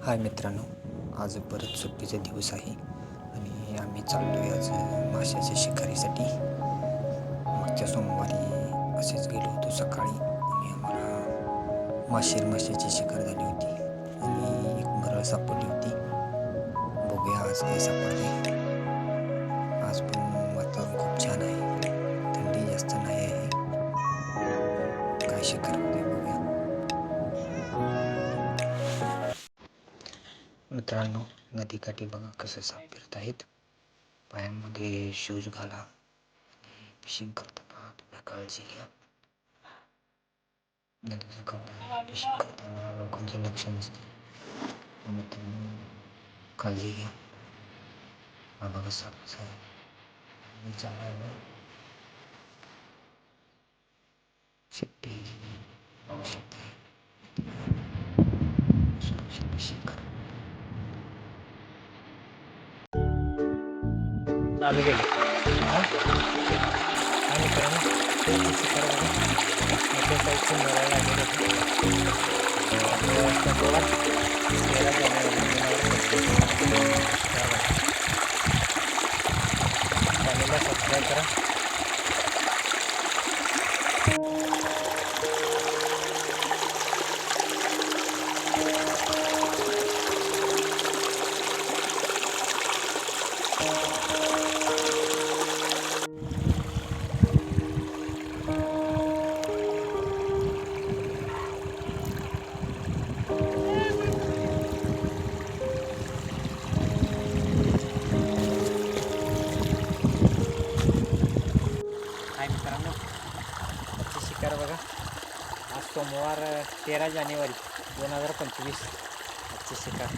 हाय मित्रांनो, आज परत सुट्टीचा दिवस आहे आणि आम्ही चाललो आहे आज माशाच्या शिकारीसाठी. मागच्या सोमवारी असेच गेलो होतो सकाळी आणि आम्हाला माशाची शिकार झाली होती आणि एक मरळ सापडली होती. बघूया आज काय सापडते. आज पण वातावरण खूप छान आहे, थंडी जास्त नाही आहे. काय शिकार होते बघूया. मित्रांनो, नदीकाठी बघा कसं साप फिरत आहेत. पायांमध्ये शूज घाला. फिशिंग करताना तुम्ही काळजी घ्या. नदीचं कपडा फिशिंग करताना लोकांचे लक्ष नसते, मित्रांनो काळजी घ्या. हा बघा साप कसा आहे, चांगला शेपटी पाहू शकते. सुरक्षित फिशिंग करा. चालू केलं आणि मित्रांनो शिकार बघा मोठ्या साईजची मरायला लागले चॅनलला सबस्क्राईब करा. हाय मित्रांनो, आजची शिकार बघा. आज सोमवार 13 जानेवारी 2025. आजची शिकार